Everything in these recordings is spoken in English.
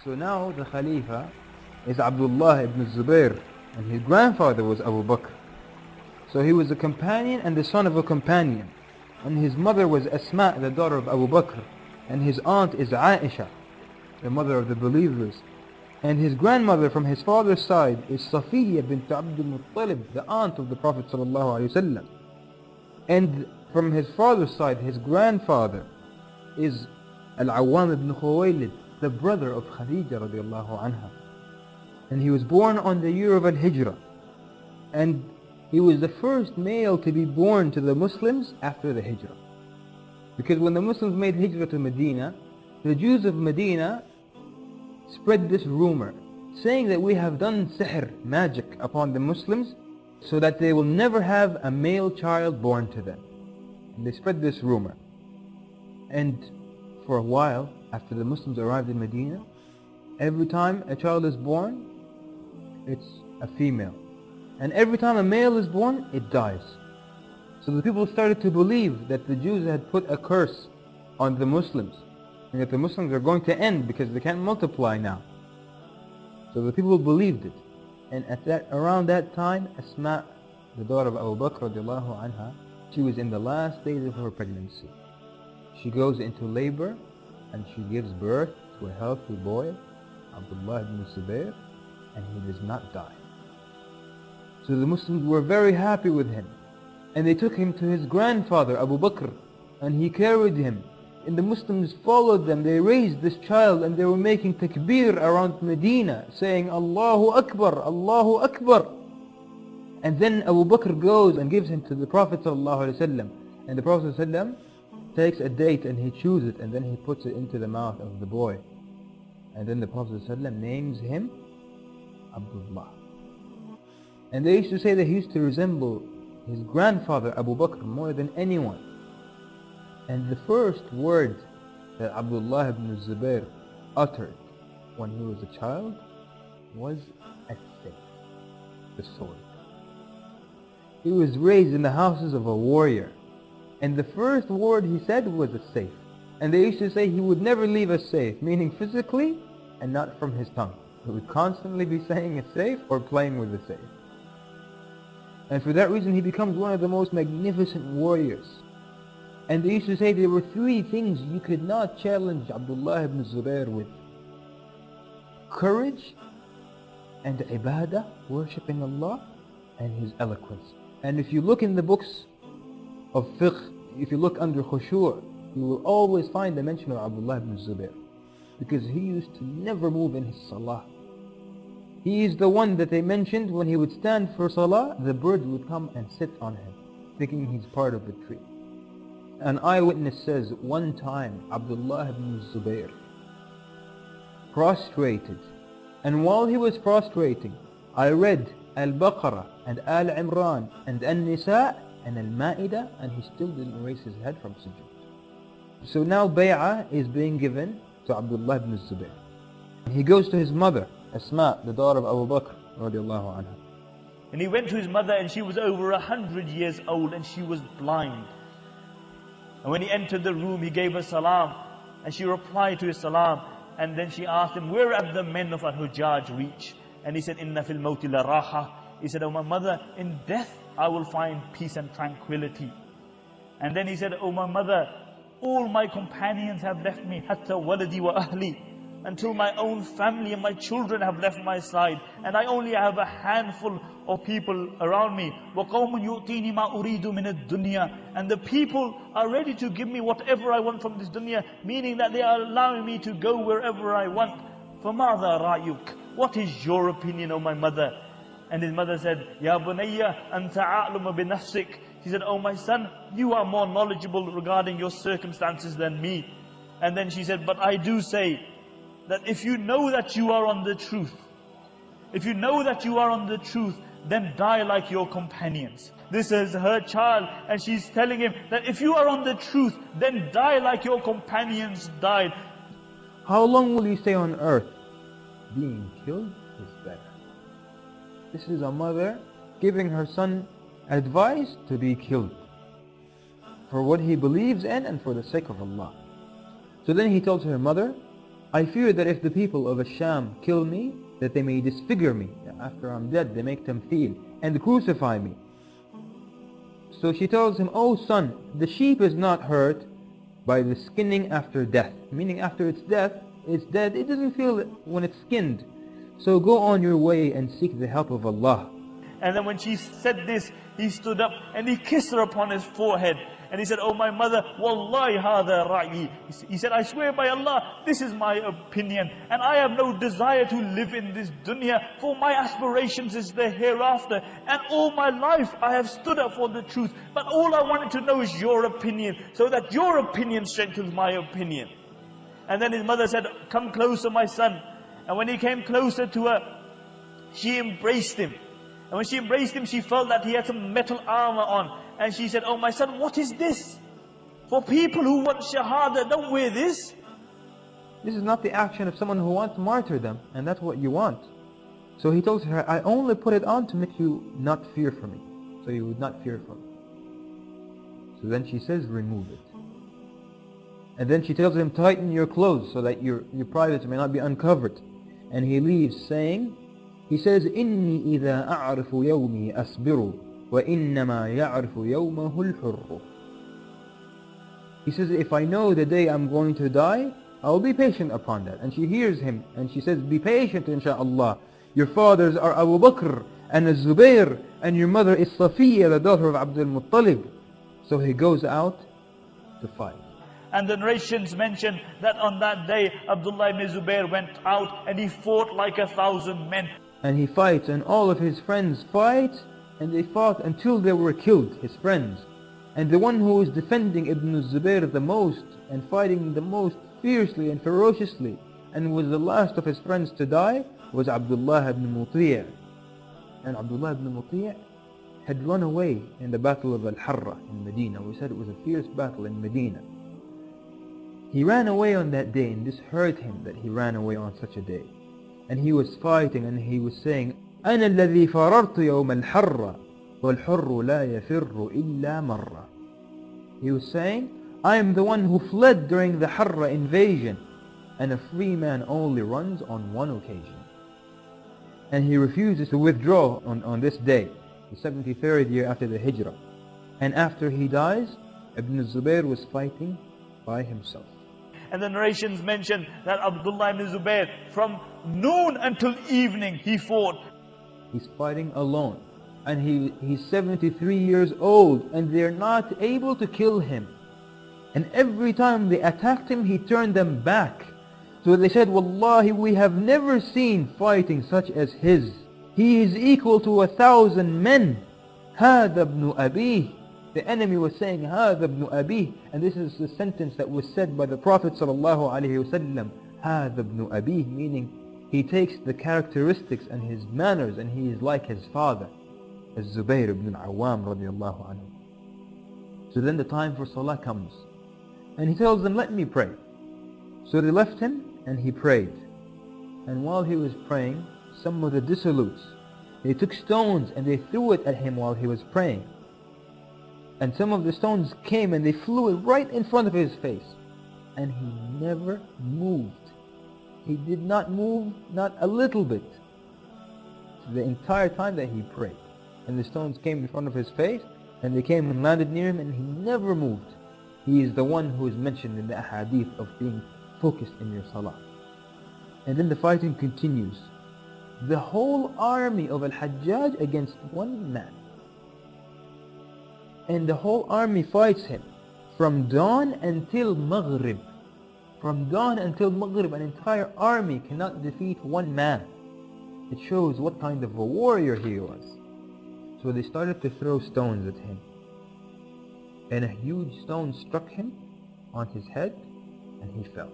So now the Khalifa is Abdullah ibn Zubair, and his grandfather was Abu Bakr. So he was a companion and the son of a companion. And his mother was Asma, the daughter of Abu Bakr. And his aunt is Aisha, the mother of the believers. And his grandmother from his father's side is Safiya bint Abdul Muttalib, the aunt of the Prophet ﷺ. And from his father's side, his grandfather is Al-Awwam ibn Khuwaylid, the brother of Khadija radiallahu anha. And he was born on the year of Al-Hijrah. And he was the first male to be born to the Muslims after the Hijrah. Because when the Muslims made Hijrah to Medina, the Jews of Medina spread this rumor, saying that we have done sihr, magic, upon the Muslims, so that they will never have a male child born to them. And they spread this rumor. And for a while, after the Muslims arrived in Medina, every time a child is born, it's a female. And every time a male is born, it dies. So the people started to believe that the Jews had put a curse on the Muslims, and that the Muslims are going to end because they can't multiply now. So the people believed it. And around that time, Asma, the daughter of Abu Bakr radiallahu anha, she was in the last days of her pregnancy. She goes into labor and she gives birth to a healthy boy, Abdullah ibn Zubair, and he does not die. So the Muslims were very happy with him, and they took him to his grandfather Abu Bakr, and he carried him, and the Muslims followed them. They raised this child and they were making takbir around Medina, saying Allahu Akbar, Allahu Akbar. And then Abu Bakr goes and gives him to the Prophet ﷺ, and the Prophet ﷺ takes a date and he chews it, and then he puts it into the mouth of the boy, and then the Prophet ﷺ names him Abdullah. And they used to say that he used to resemble his grandfather Abu Bakr more than anyone. And the first word that Abdullah ibn Zubair uttered when he was a child was as-sayf, the sword. He was raised in the houses of a warrior, and the first word he said was as-sayf. And they used to say he would never leave as-sayf, meaning physically and not from his tongue. He would constantly be saying as-sayf or playing with the sayf. And for that reason he becomes one of the most magnificent warriors. And they used to say there were three things you could not challenge Abdullah ibn Zubair with: courage and ibadah, worshipping Allah, and his eloquence. And if you look in the books of fiqh, if you look under khushu', you will always find the mention of Abdullah ibn Zubair, because he used to never move in his salah. He is the one that they mentioned when he would stand for salah, the birds would come and sit on him, thinking he's part of the tree. An eyewitness says one time Abdullah ibn Zubair prostrated, and while he was prostrating, I read Al-Baqarah and Al-Imran and An-Nisa and Al-Ma'idah, and he still didn't raise his head from sujood. So now bay'ah is being given to Abdullah ibn Zubair. He goes to his mother, Asma, the daughter of Abu Bakr radiallahu anha. And he went to his mother, and she was over 100 years old, and she was blind. And when he entered the room, he gave her salam, and she replied to his salam. And then she asked him, where have the men of Al-Hujjaj reached? And he said, Inna fil mawti la raha. He said, oh my mother, in death I will find peace and tranquility. And then he said, oh my mother, all my companions have left me, hatta waladi wa ahli, until my own family and my children have left my side, and I only have a handful of people around me. وَقَوْمٌ يُؤْتِينِ مَا أُرِيدُ مِنَ الدُّنْيَا. And the people are ready to give me whatever I want from this dunya, meaning that they are allowing me to go wherever I want. فَمَاذَا رَأْيُكَ? What is your opinion, O my mother? And his mother said, Ya bunayya anta a'lamu bi nafsik. He said, oh my son, you are more knowledgeable regarding your circumstances than me. And then she said, but I do say that if you know that you are on the truth, if you know that you are on the truth, then die like your companions. This is her child, and she's telling him that if you are on the truth, then die like your companions died. How long will you stay on earth? Being killed is better. This is a mother giving her son advice to be killed for what he believes in and for the sake of Allah. So then he told her mother, I fear that if the people of Asham kill me, that they may disfigure me. After I'm dead, they make them feel and crucify me. So she tells him, "Oh son, the sheep is not hurt by the skinning after death." Meaning after it's dead, it doesn't feel it when it's skinned. So go on your way and seek the help of Allah. And then when she said this, he stood up and he kissed her upon his forehead. And he said, "Oh my mother, Wallahi hadha ra'i." He said, "I swear by Allah, this is my opinion. And I have no desire to live in this dunya, for my aspirations is the hereafter. And all my life I have stood up for the truth. But all I wanted to know is your opinion, so that your opinion strengthens my opinion." And then his mother said, "Come closer, my son." And when he came closer to her, she embraced him. And when she embraced him, she felt that he had some metal armor on. And she said, "Oh my son, what is this? For people who want shahada, don't wear this." This is not the action of someone who wants martyrdom, and that's what you want. So he tells her, "I only put it on to make you not fear for me, so you would not fear for me." So then she says, "Remove it." And then she tells him, "Tighten your clothes so that your privates may not be uncovered." And he leaves saying, he says, "Inni إِذَا أَعْرِفُ يَوْمِي أَصْبِرُ وَإِنَّمَا يَعْرِفُ يَوْمَهُ الْحُرُّ." He says, "If I know the day I'm going to die, I will be patient upon that." And she hears him and she says, "Be patient, inshaAllah. Your fathers are Abu Bakr and Zubair, and your mother is Safiya, the daughter of Abdul Muttalib." So he goes out to fight. And the narrations mention that on that day, Abdullah ibn Zubair went out and he fought like 1,000 men. And he fights, and all of his friends fight, and they fought until they were killed, his friends. And the one who was defending Ibn Zubair the most, and fighting the most fiercely and ferociously, and was the last of his friends to die, was Abdullah ibn Muti'. And Abdullah ibn Muti' had run away in the battle of Al-Harra in Medina. We said it was a fierce battle in Medina. He ran away on that day, and this hurt him that he ran away on such a day. And he was fighting and he was saying, "أنا الذي فررت يوم الحرة والحر لا يفر إلا مرة." He was saying, "I am the one who fled during the Harra invasion, and a free man only runs on one occasion." And he refuses to withdraw on this day, the 73rd year after the Hijrah. And after he dies, Ibn Zubair was fighting by himself. And the narrations mention that Abdullah ibn Zubair, from noon until evening, he fought. He's fighting alone. And he's 73 years old, and they're not able to kill him. And every time they attacked him, he turned them back. So they said, "Wallahi, we have never seen fighting such as his. He is equal to 1,000 men. هَذَا ابْنُ أَبِيهِ." The enemy was saying, هَذَا ابْنُ أَبِيهِ. And this is the sentence that was said by the Prophet ﷺ. هَذَا ابْنُ أَبِيهِ, meaning he takes the characteristics and his manners, and he is like his father, as Zubair ibn al-Awwam radiallahu anhu. So then the time for Salah comes, and he tells them, "Let me pray." So they left him, and he prayed. And while he was praying, some of the dissolutes, they took stones and they threw it at him while he was praying. And some of the stones came and they flew right in front of his face. And he never moved. He did not move, not a little bit, the entire time that he prayed. And the stones came in front of his face, and they came and landed near him, and he never moved. He is the one who is mentioned in the ahadith of being focused in your salah. And then the fighting continues. The whole army of Al-Hajjaj against one man. And the whole army fights him from dawn until Maghrib. From dawn until Maghrib, an entire army cannot defeat one man. It shows what kind of a warrior he was. So they started to throw stones at him. And a huge stone struck him on his head, and he fell.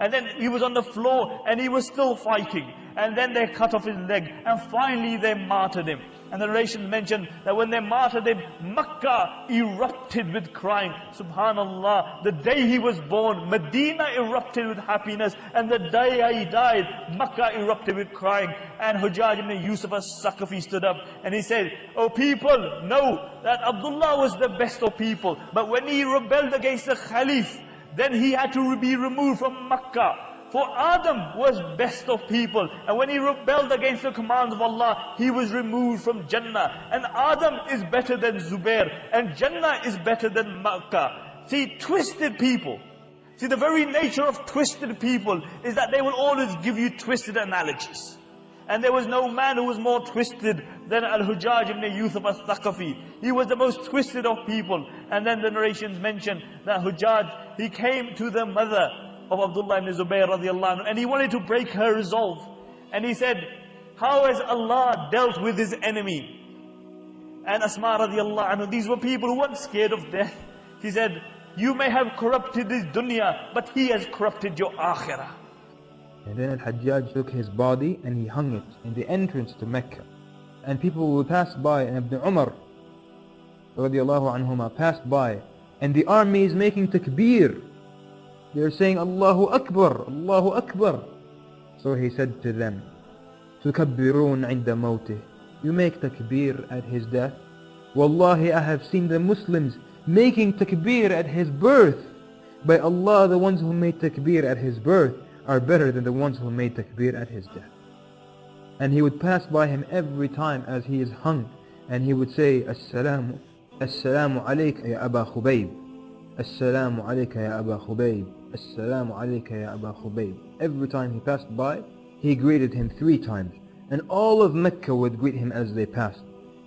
And then he was on the floor and he was still fighting. And then they cut off his leg, and finally they martyred him. And the narration mentioned that when they martyred him, Makkah erupted with crying. Subhanallah, the day he was born, Medina erupted with happiness. And the day he died, Makkah erupted with crying. And Hujjaj ibn Yusuf as-Saqafi stood up and he said, "O people, know that Abdullah was the best of people. But when he rebelled against the Khalif, then he had to be removed from Makkah. For Adam was best of people, and when he rebelled against the commands of Allah, he was removed from Jannah. And Adam is better than Zubair, and Jannah is better than Makkah. See, twisted people. See, the very nature of twisted people is that they will always give you twisted analogies. And there was no man who was more twisted than Al-Hujjaj ibn Yusuf al-Thaqafi. He was the most twisted of people. And then the narrations mention that Hujjaj, he came to the mother of Abdullah ibn Zubair radiallahu anhu, and he wanted to break her resolve. And he said, how has Allah dealt with his enemy? And Asma radiallahu anhu, these were people who weren't scared of death. He said, you may have corrupted this dunya, but he has corrupted your akhirah. And then Al-Hajjaj took his body and he hung it in the entrance to Mecca. And people will pass by, and Ibn Umar radiallahu anhuma passed by, and the army is making takbir. They're saying, Allahu Akbar, Allahu Akbar. So he said to them, تُكَبِّرُونَ عِنْدَ مَوْتِهِ. You make takbir at his death? Wallahi, I have seen the Muslims making takbir at his birth. By Allah, the ones who made takbir at his birth are better than the ones who made takbir at his death. And he would pass by him every time as he is hung, and he would say, Assalamu alayka ya Aba Khubayb. Assalamu alayka ya Aba Khubayb. Assalamu alayka ya Aba Khubayb. Every time he passed by, he greeted him 3 times. And all of Mecca would greet him as they passed.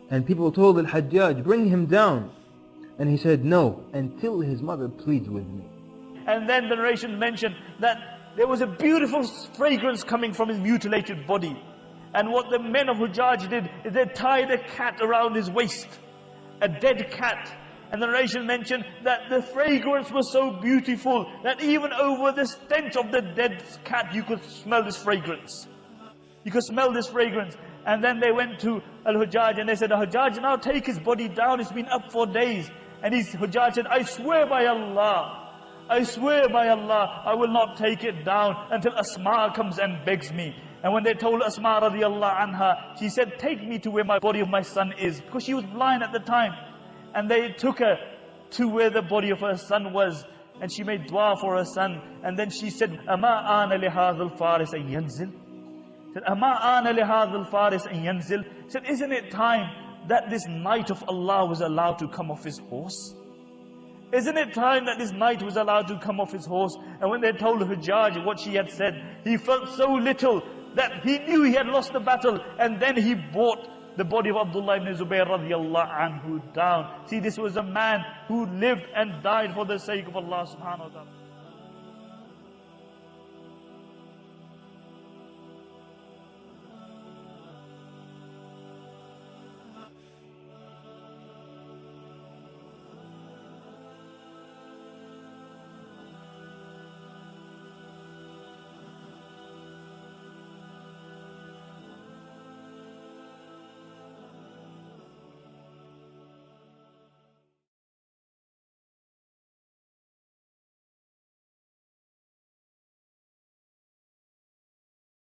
And people told Al-Hajjaj, bring him down. And he said, no, until his mother pleads with me. And then the narration mentioned that there was a beautiful fragrance coming from his mutilated body. And what the men of Hujjaj did is they tied a cat around his waist. A dead cat. And the narration mentioned that the fragrance was so beautiful that even over the stench of the dead cat you could smell this fragrance. You could smell this fragrance. And then they went to Al-Hujjaj and they said, Hujjaj, now take his body down, it's been up for days. And Hujjaj said, I swear by Allah, I swear by Allah, I will not take it down until Asma comes and begs me. And when they told Asma radiallahu anha, she said, take me to where my body of my son is. Because she was blind at the time. And they took her to where the body of her son was. And she made dua for her son. And then she said, Ama ana li hadha al-faris an yanzil. Said, Ama ana li hadha al-faris an yanzil. Said, isn't it time that this knight of Allah was allowed to come off his horse? Isn't it time that this knight was allowed to come off his horse? And when they told Hujjaj what she had said, he felt so little that he knew he had lost the battle. And then he brought the body of Abdullah ibn Zubair radiallahu anhu down. See, this was a man who lived and died for the sake of Allah subhanahu wa ta'ala.